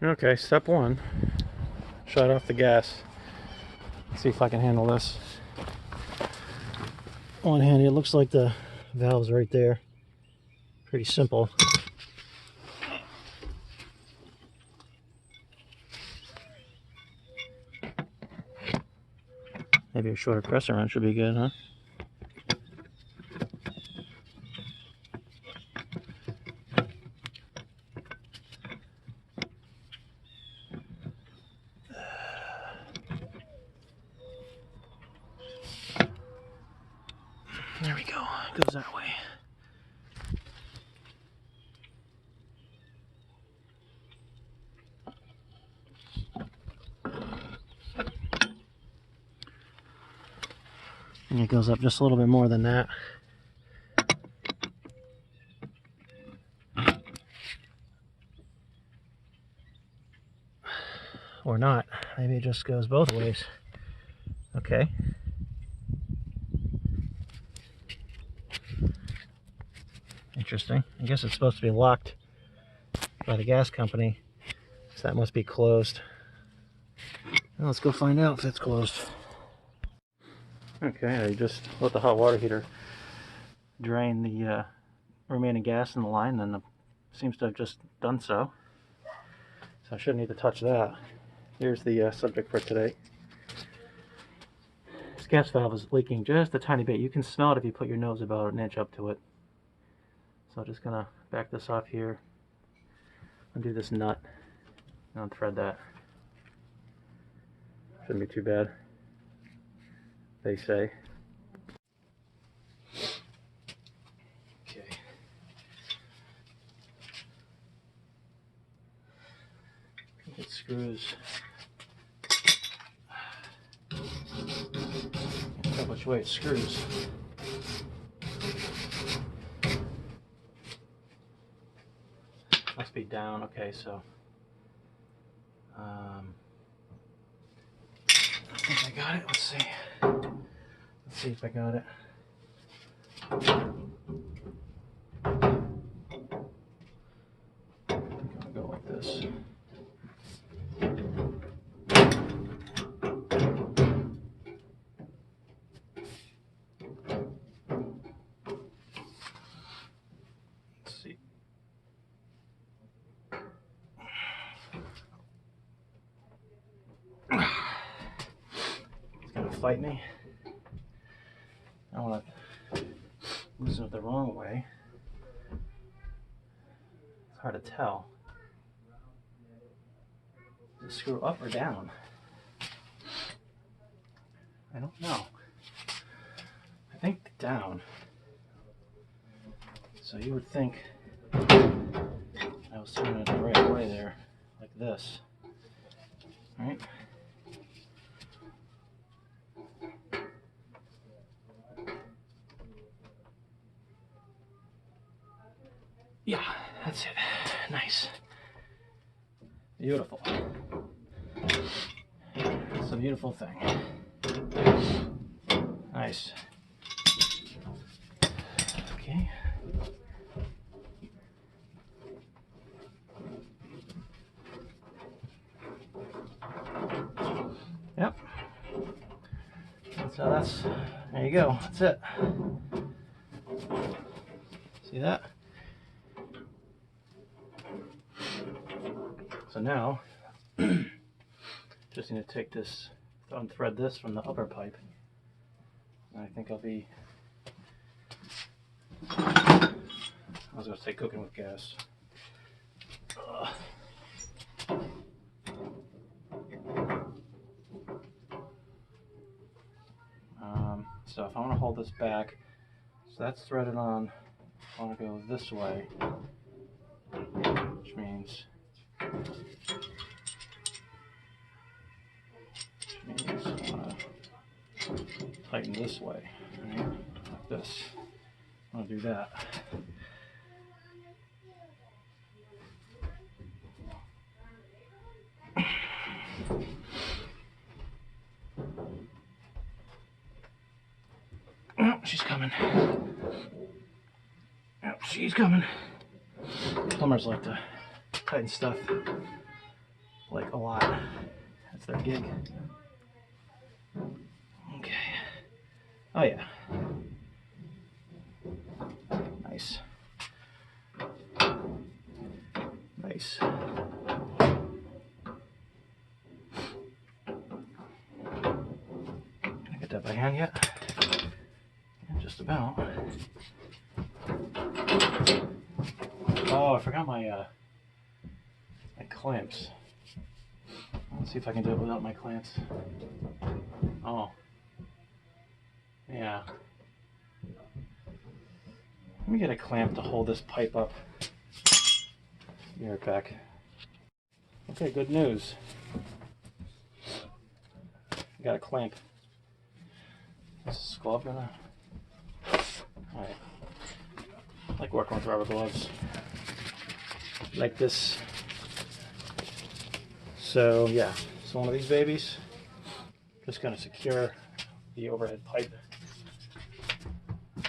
Okay, step one. Shut off the gas. Let's see if I can handle this. One hand, it looks like the valve's right there. Pretty simple. Maybe a shorter pressure run should be good, huh? There we go. It goes that way. And it goes up just a little bit more than that. Or not. Maybe it just goes both ways. Okay. Interesting. I guess it's supposed to be locked by the gas company, so that must be closed. Well, let's go find out if it's closed. Okay, I just let the hot water heater drain the remaining gas in the line, and it seems to have just done so. So I shouldn't need to touch that. Here's the subject for today. This gas valve is leaking just a tiny bit. You can smell it if you put your nose about an inch up to it. So I'm just gonna back this off here, undo this nut, and unthread that. Shouldn't be too bad, they say. Okay. It screws. Can't tell which way it screws. Must be down. Okay, so I think I got it. Let's see. Let's see if I got it. I'm gonna go like this. Let's see. It's gonna fight me. I don't want to loosen it the wrong way. It's hard to tell. Does it screw up or down? I don't know. I think down. So you would think I was turning it the right way there, like this. Right? Yeah, that's it. Nice. Beautiful. It's a beautiful thing. Nice. Okay. Yep. So that's, there you go. That's it. See that? So now, just need to take this, unthread this from the upper pipe. And I think I'll be, I was going to say cooking with gas. So if I want to hold this back, so that's threaded on, I want to go this way, which means I want to tighten this way, right? Like this. I want to do that. Oh, she's coming. Oh, she's coming. Plumbers like to tighten stuff like a lot. That's their gig. Okay. Oh yeah. Nice. Nice. Can I get that by hand yet? Yeah, just about. Oh, I forgot my clamps. Let's see if I can do it without my clamps. Oh. Yeah. Let me get a clamp to hold this pipe up. Be right back. Okay, good news. I got a clamp. Is this glove gonna? Alright. I like working with rubber gloves. Like this. So yeah, so one of these babies. Just gonna secure the overhead pipe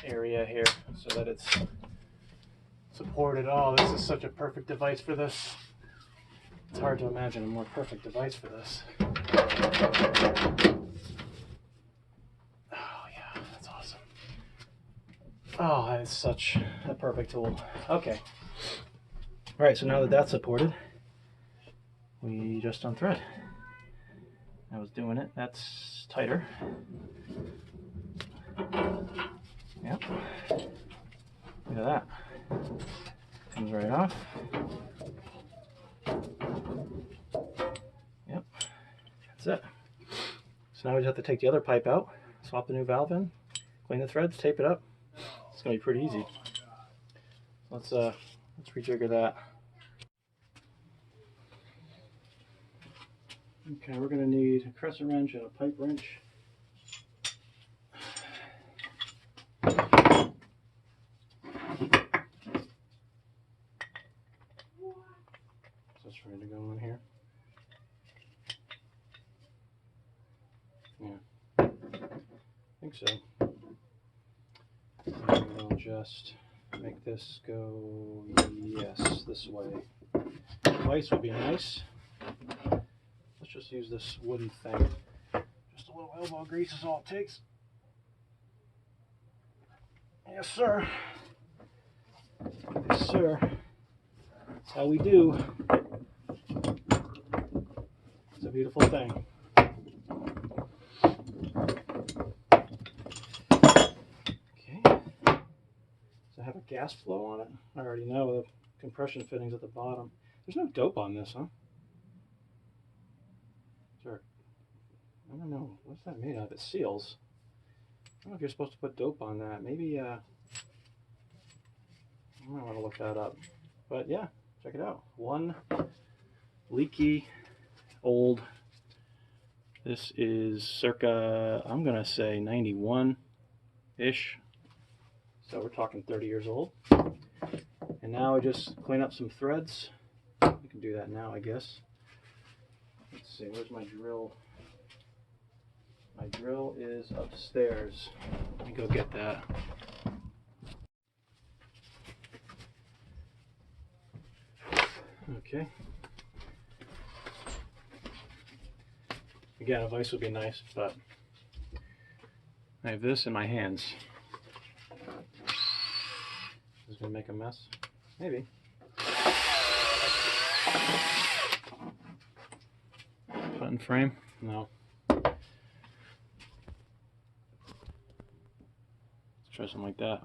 area here so that it's supported. Oh, this is such a perfect device for this. It's hard to imagine a more perfect device for this. Oh yeah, that's awesome. Oh, that is such a perfect tool. Okay. All right, so now that that's supported, we just unthread. I was doing it. That's tighter. Yep. Look at that. Comes right off. Yep. That's it. So now we just have to take the other pipe out, swap the new valve in, clean the threads, tape it up. It's gonna be pretty easy. Let's rejigger that. Okay, we're gonna need a crescent wrench and a pipe wrench. Is this ready to go in here? Yeah, I think so. And we'll just make this go, yes, this way. Vice would be nice. Let's just use this wooden thing. Just a little elbow grease is all it takes. Yes, sir. Yes, sir. That's how we do. It's a beautiful thing. Okay. Does it have a gas flow on it? I already know the compression fittings at the bottom. There's no dope on this, huh? Sure. I don't know. What's that made of? It seals. I don't know if you're supposed to put dope on that. Maybe, I might want to look that up. But yeah, check it out. One leaky, old. This is circa, I'm going to say 91-ish. So we're talking 30 years old. And now I just clean up some threads. We can do that now, I guess. Let's see, where's my drill? My drill is upstairs. Let me go get that. Okay. Again, a vise would be nice, but I have this in my hands. Is it gonna make a mess? Maybe. Button frame? No. Let's try something like that.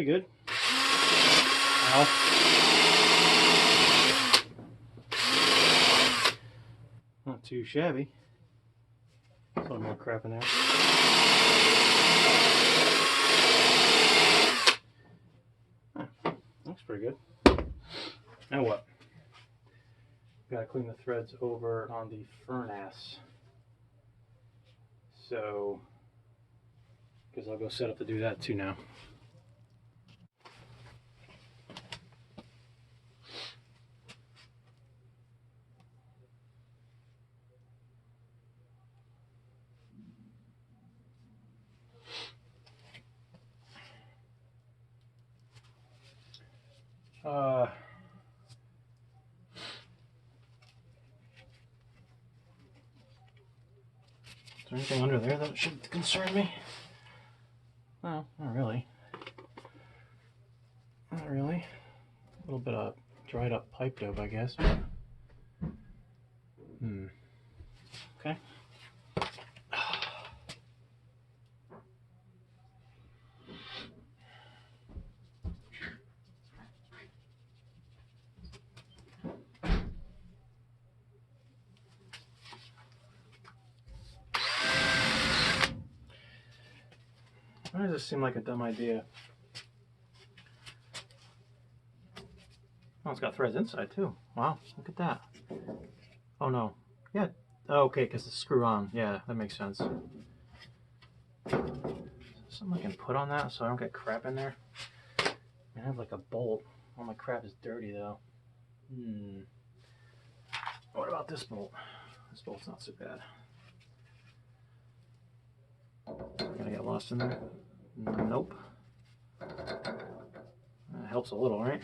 pretty good. Ow. Not too shabby. A little more crap in there. Looks pretty good. Now what? Gotta clean the threads over on the furnace. So, because I'll go set up to do that too now. Is there anything under there that should concern me? No, not really. Not really. A little bit of dried up pipe dope, I guess. Okay. Why does this seem like a dumb idea? Oh, it's got threads inside too. Wow, look at that. Oh no. Yeah. Oh, okay, because it's screw on. Yeah, that makes sense. Something I can put on that so I don't get crap in there. I have like a bolt. All my crap is dirty though. What about this bolt? This bolt's not so bad. Gonna get lost in there? Nope. That helps a little, right?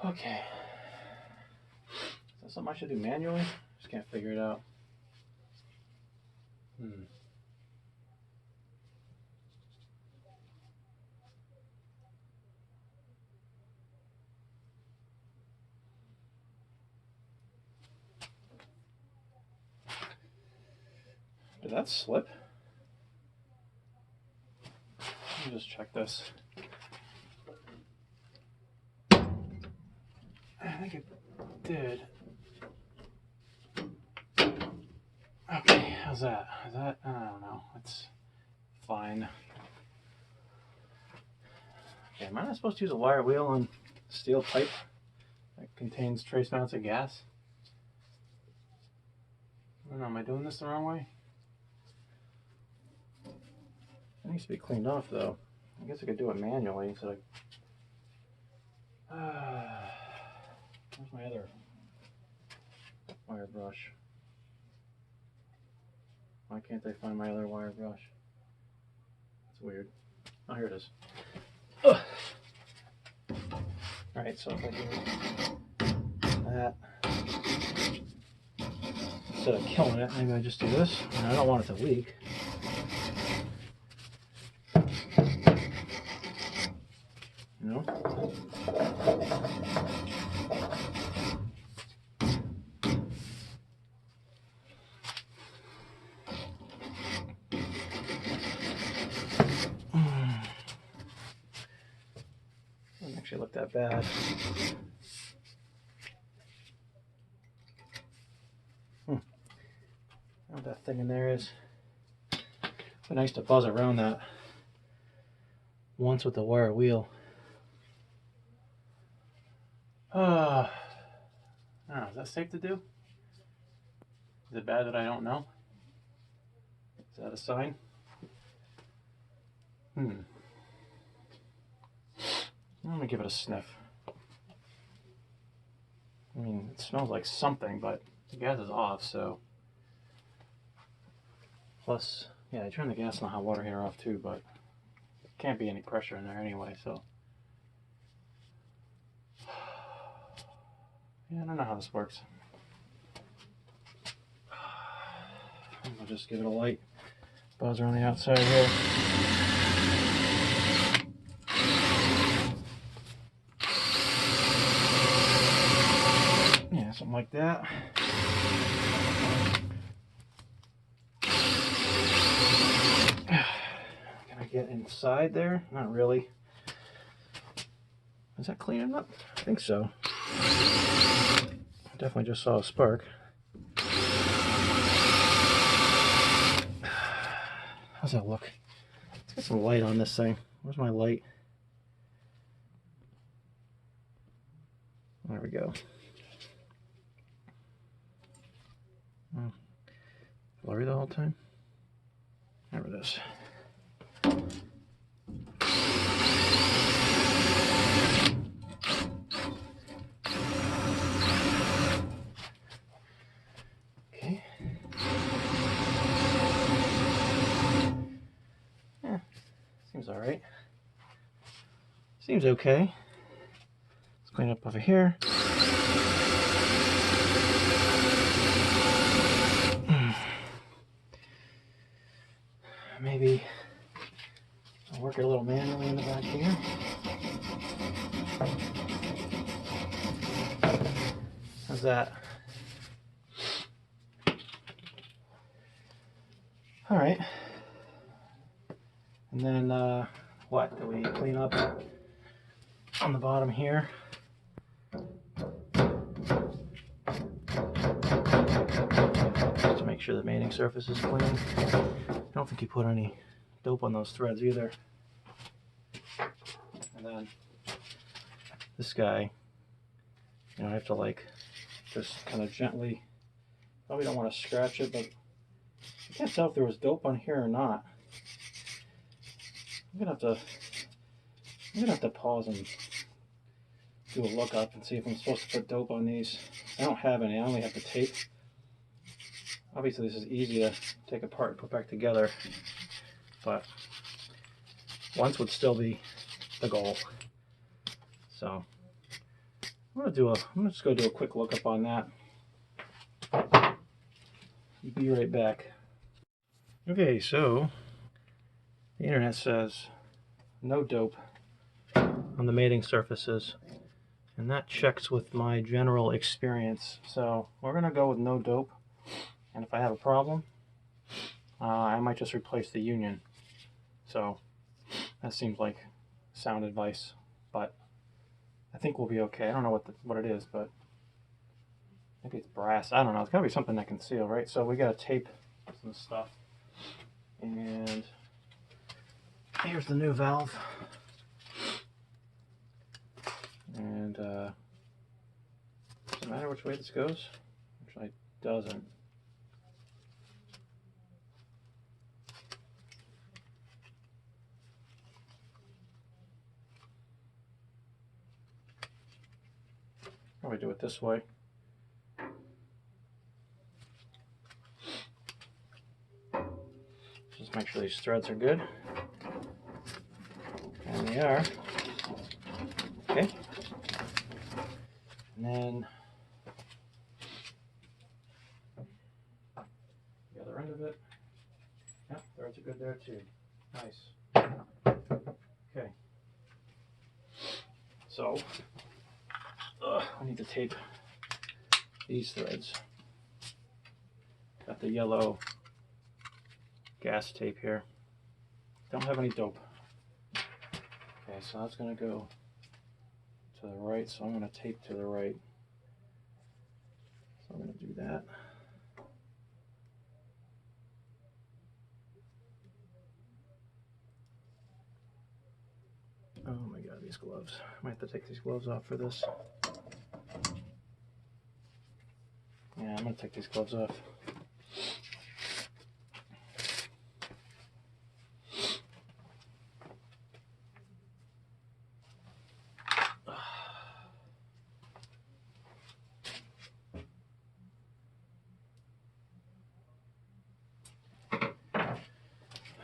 Okay. Is that something I should do manually? Just can't figure it out. Did that slip? Let me just check this. I think it did. Okay, how's that? Is that? I don't know. It's fine. Okay, am I not supposed to use a wire wheel on steel pipe that contains trace mounted gas? I don't know, am I doing this the wrong way? It needs to be cleaned off though. I guess I could do it manually. So where's my other wire brush? Why can't I find my other wire brush? That's weird. Oh, here it is. Ugh. Alright, so if I do that, instead of killing it, maybe I just do this. And I don't want it to leak. You know? Doesn't actually look that bad. I don't know what that thing in there is. It's nice to buzz around that once with the wire wheel. I don't know, is that safe to do? Is it bad that I don't know? Is that a sign? I'm gonna give it a sniff. I mean, it smells like something, but the gas is off, so. Plus, yeah, I turned the gas and the hot water heater off too, but can't be any pressure in there anyway, so. Yeah, I don't know how this works. I'll just give it a light buzz around the outside here. Yeah, something like that. Can I get inside there. Not really. Is that cleaning up? I think so. Definitely just saw a spark. How's that look? Let's get some light on this thing. Where's my light? There we go. Blurry the whole time? There it is. Okay. Yeah, seems all right. Seems okay. Let's clean up over here. Maybe I'll work it a little manually in the back here. How's that? All right. And then what do we clean up on the bottom here? Just to make sure the mating surface is clean. I don't think you put any dope on those threads either. And then this guy, you know, I have to like just kind of gently, probably don't want to scratch it, but I can't tell if there was dope on here or not. I'm gonna have to pause and do a lookup and see if I'm supposed to put dope on these. I don't have any, I only have the tape. Obviously this is easy to take apart and put back together, but once would still be the goal. So I'm gonna just go do a quick lookup on that. Be right back. Okay, so the internet says no dope on the mating surfaces, and that checks with my general experience. So we're gonna go with no dope, and if I have a problem, I might just replace the union. So that seems like sound advice, but I think we'll be okay. I don't know what it is, but maybe it's brass. I don't know. It's gotta be something that can seal, right? So we gotta tape some stuff, and here's the new valve. And does it matter which way this goes? Actually, it doesn't. Probably do it this way. Just make sure these threads are good. And they are. Okay. And then the other end of it. Yep, threads are good there too. Nice. Okay. So I need to tape these threads. Got the yellow gas tape here. Don't have any dope. Okay, so that's gonna go to the right, so I'm gonna tape to the right. So I'm gonna do that. Oh my god, these gloves. I might have to take these gloves off for this. Yeah, I'm gonna take these gloves off.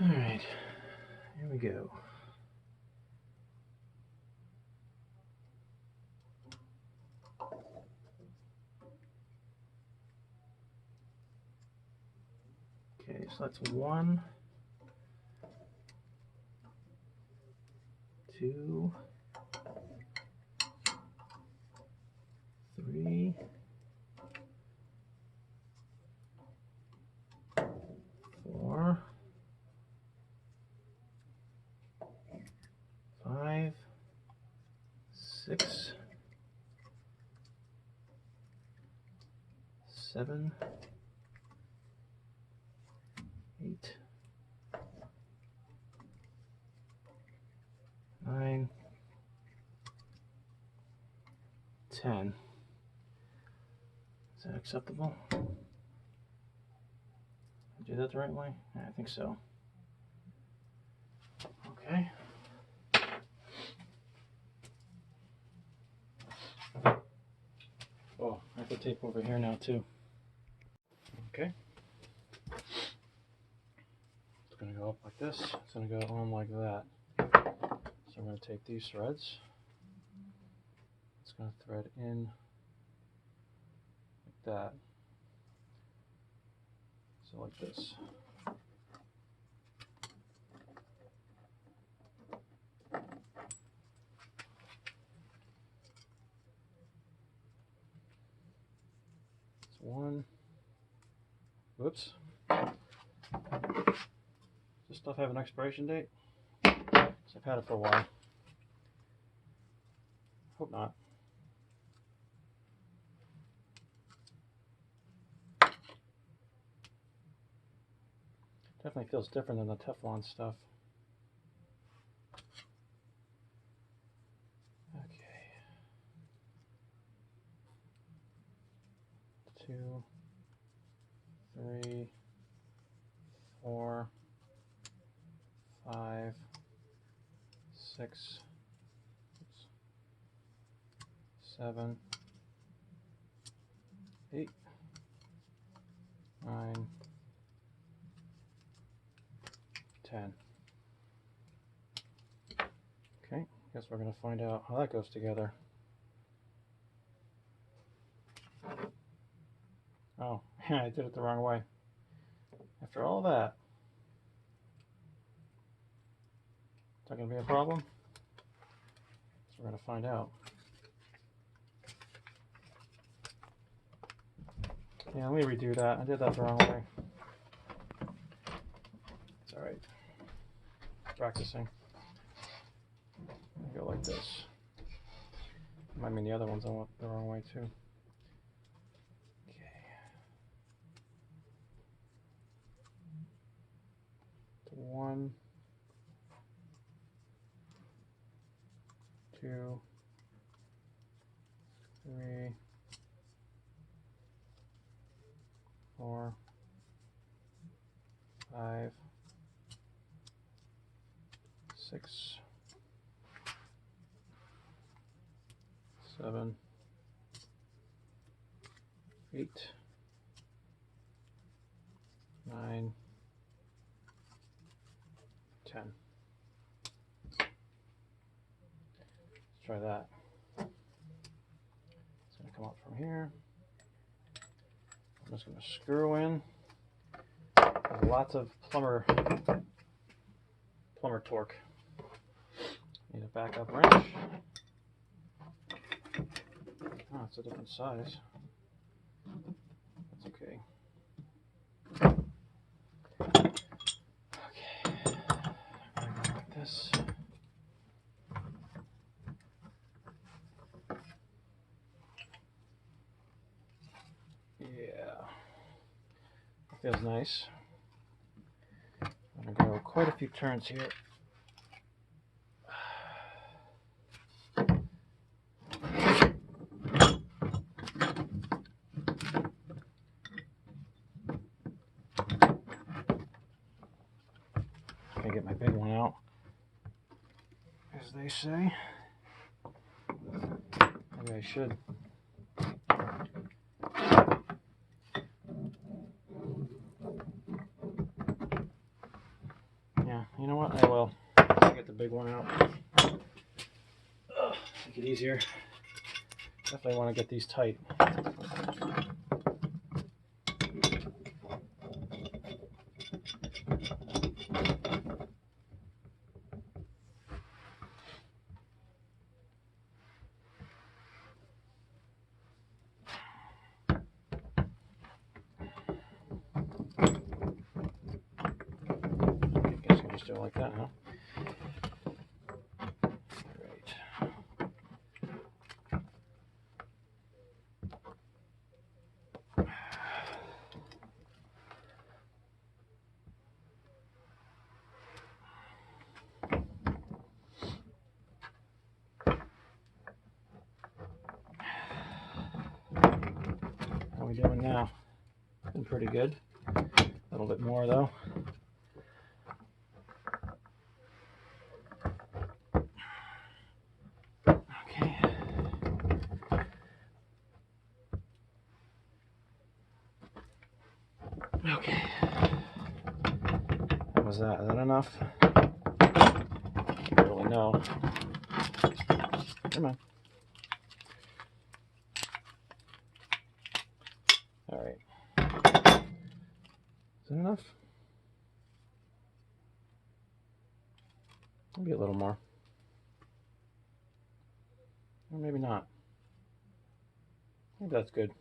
All right, here we go. Okay, so that's 1, 2, 3, 4, 7, 8, 9, 10. Is that acceptable? Did I do that the right way? Yeah, I think so. Okay. Oh, I have to tape over here now too. Okay. It's going to go up like this. It's going to go on like that. So I'm going to take these threads. It's going to thread in like that. So like this. It's one. Whoops. Does this stuff have an expiration date? So I've had it for a while. Hope not. Definitely feels different than the Teflon stuff. Okay. 2, 3, 4, 5, 6, 7, 8, 9, 10. Okay, guess we're going to find out how that goes together. Oh, I did it the wrong way. After all that, is that going to be a problem? So we're going to find out. Yeah, let me redo that. I did that the wrong way. It's alright. Practicing. Go like this. Might mean the other ones I went the wrong way too. Okay. 1, 2, 3, 4, 5, 6, 7, 8, 9, 10. Let's try that. It's going to come up from here. I'm just going to screw in. There's lots of plumber torque. Need a backup wrench. Oh, it's a different size. That's okay. Okay. Like this. Yeah. That feels nice. I'm going to go quite a few turns here. I'm going to get my big one out, as they say. Maybe I should. Yeah, you know what? I will. I'll get the big one out. Make it easier. Definitely want to get these tight. I guess I'll just do it like that, huh? Alright. pretty good. A little bit more though. Okay. Okay. What was that? Is that enough? I don't really know. Come on. All right. Is that enough? Maybe a little more. Or maybe not. I think that's good.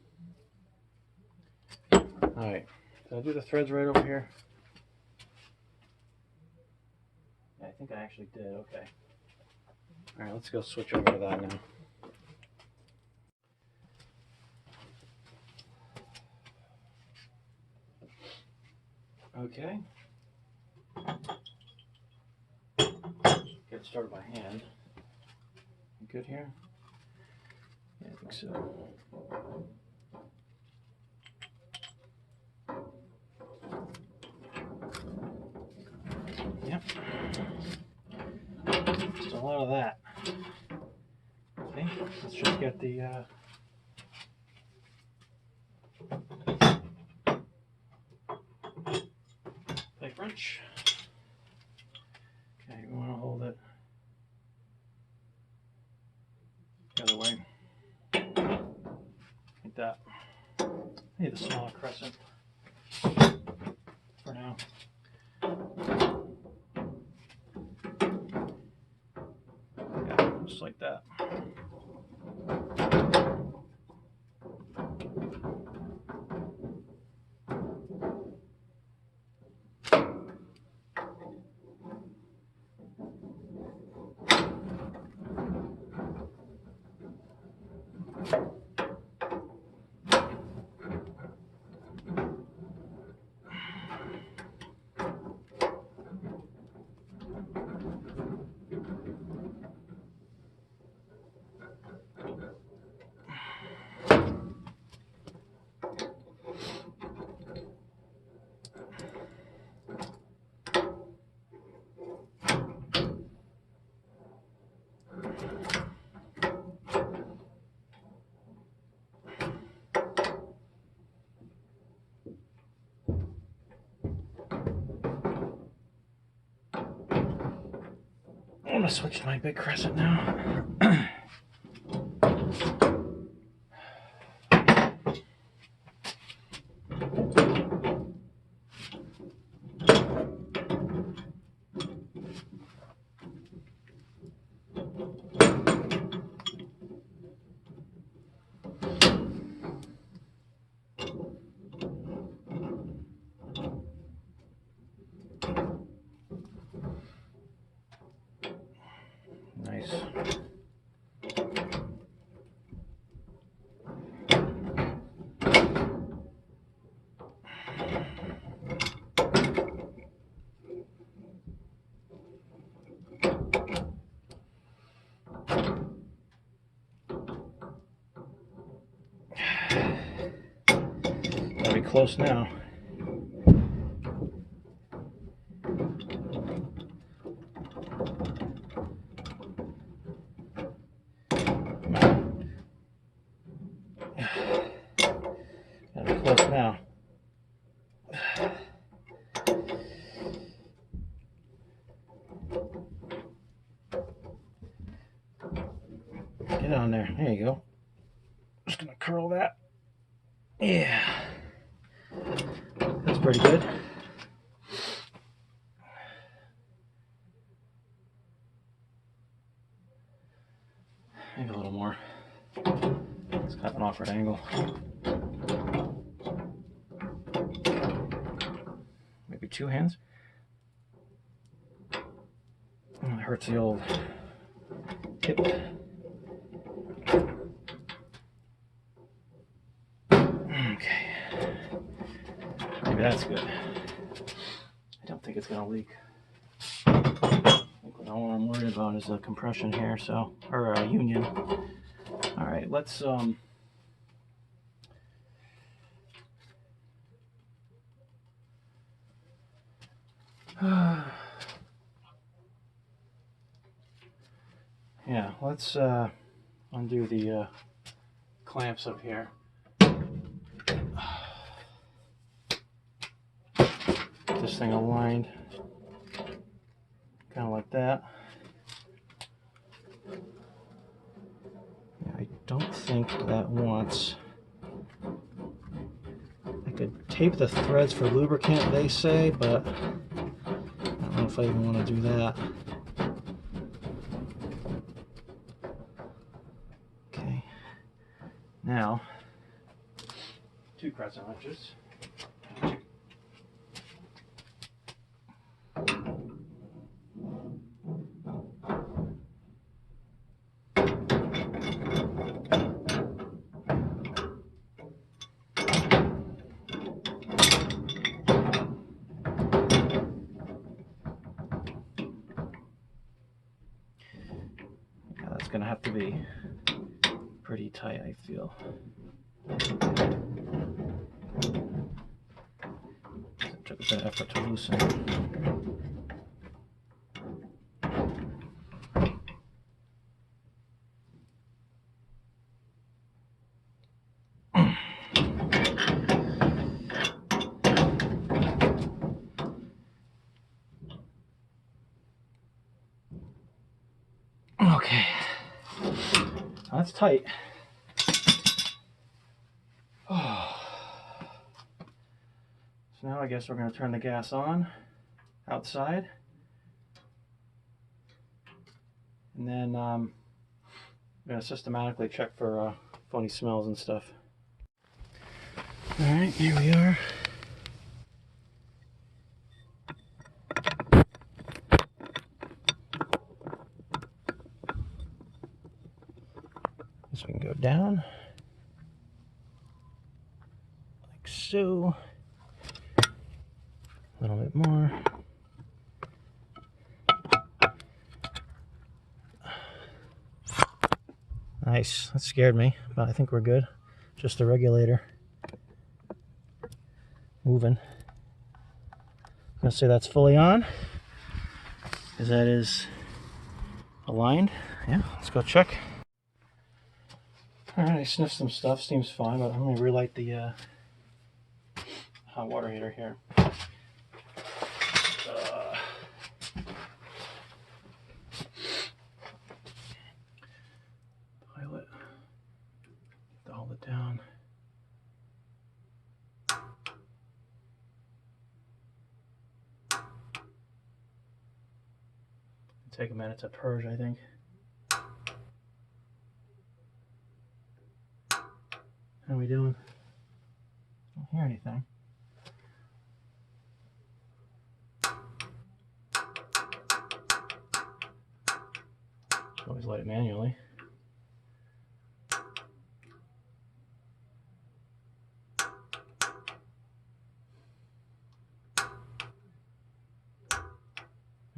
Alright. Did I do the threads right over here? Yeah, I think I actually did. Okay. Alright, let's go switch over to that now. Okay. Get started by hand. You good here? Yeah, I think so. Yep. Just a lot of that. Okay, let's just get the big wrench. Okay, we want to hold it the other way. Like that. I need a smaller crescent for now. Yeah, just like that. I'm going to switch to my big crescent now. Nice. Gotta be close now. Gotta be close now. Get on there. There you go. Just gonna curl that. Yeah. That's pretty good. Maybe a little more. It's kind of an awkward angle. Maybe two hands. Oh, it hurts the old hip. Okay. Maybe that's good. I don't think it's gonna leak. I think what I'm worried about is a compression here, so, or a union. All right, let's Yeah, let's undo the clamps up here. Get this thing aligned, kind of like that. I don't think that wants... I could tape the threads for lubricant, they say, but I don't know if I even want to do that. Okay, now 2 crescent wrenches. That's going to have to be pretty tight, I feel. It took a bit of effort to loosen it. Okay, that's tight. Oh. So now I guess we're going to turn the gas on outside, and then I'm going to systematically check for funny smells and stuff. Alright, here we are. This we can go down like so. A little bit more. Nice. That scared me, but I think we're good. Just the regulator moving. I'm gonna say that's fully on, because that is aligned. Yeah, let's go check. Alright, I sniffed some stuff, seems fine, but I'm gonna relight the hot water heater here. Pilot. To hold it down. Take a minute to purge, I think. How are we doing? I don't hear anything. Always light it manually.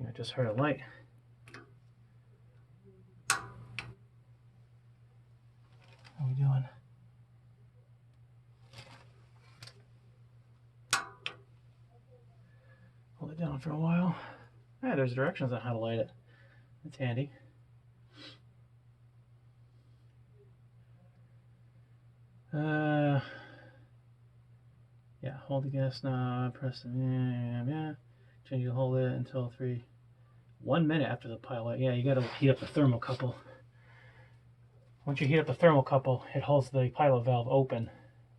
I just heard a light. How are we doing? Hold it down for a while. Yeah, there's directions on how to light it. That's handy. Yeah, hold the gas knob, press the, yeah. Change to hold it until 1 minute after the pilot. Yeah, you gotta heat up the thermocouple. Once you heat up the thermocouple, it holds the pilot valve open,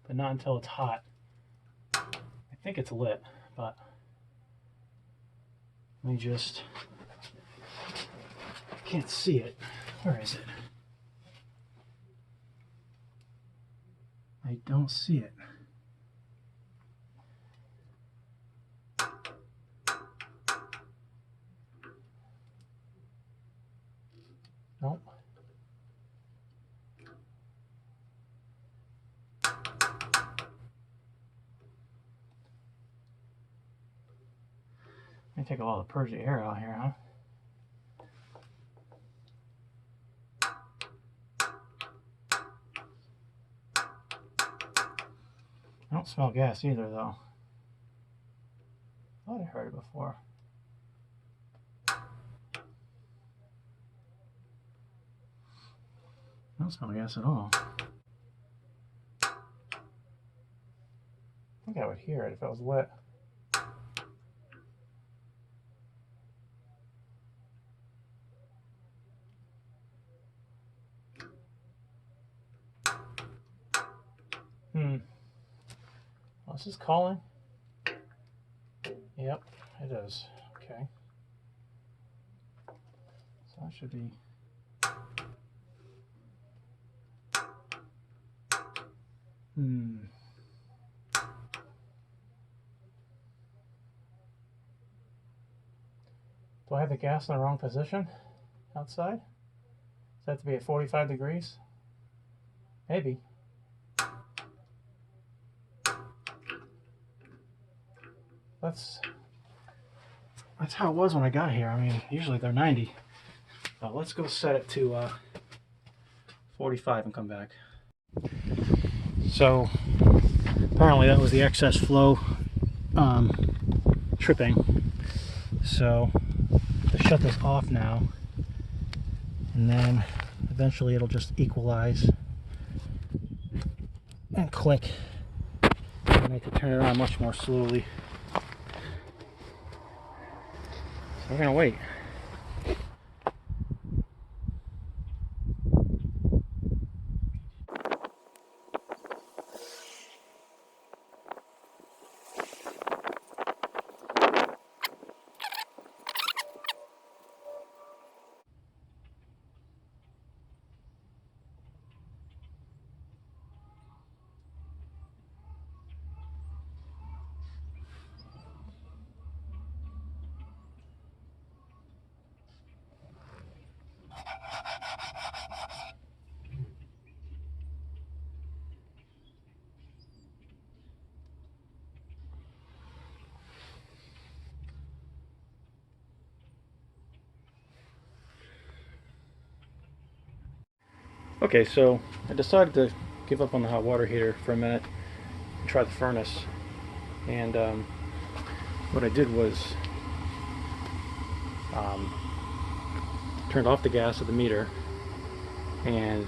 but not until it's hot. I think it's lit, but let me just, I can't see it. Where is it? I don't see it. Nope. Let me take a while to purge the air out here, huh? I don't smell gas either, though. I thought I heard it before. Don't smell gas at all. I think I would hear it if it was wet. Well, this is calling. Yep, it is. Okay. So that should be. Do I have the gas in the wrong position outside? Does that have to be at 45 degrees? Maybe. That's how it was when I got here. I mean, usually they're 90. Let's go set it to 45 and come back. So apparently that was the excess flow tripping. So to shut this off now, and then eventually it'll just equalize and click. I need to turn it on much more slowly. So we're gonna wait. Okay, so I decided to give up on the hot water heater for a minute and try the furnace. And what I did was turned off the gas at the meter and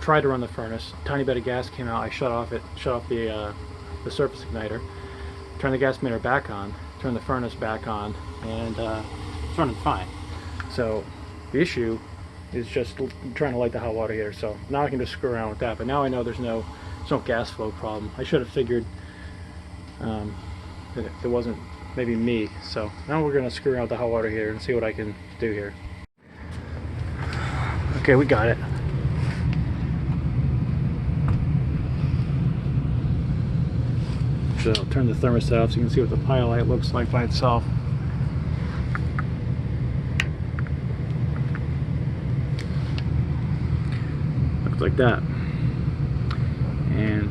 tried to run the furnace. A tiny bit of gas came out. I shut off the surface igniter, turned the gas meter back on, turned the furnace back on, and it's running fine. So the issue is just trying to light the hot water heater. So now I can just screw around with that. But now I know there's no gas flow problem. I should have figured that it wasn't maybe me. So now we're going to screw around with the hot water heater and see what I can do here. Okay, we got it. So I'll turn the thermostat off so you can see what the pilot light looks like by itself. Looks like that. And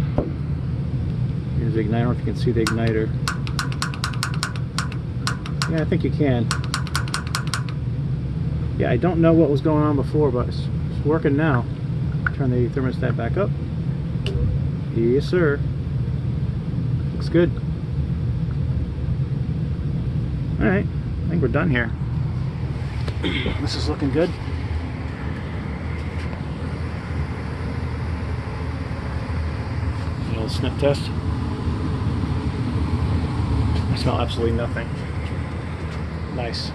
here's the igniter. I don't know if you can see the igniter. Yeah, I think you can. Yeah, I don't know what was going on before, but it's working now. Turn the thermostat back up. Yes, sir. Looks good. Alright, I think we're done here. This is looking good. A little sniff test. I smell absolutely nothing. Nice.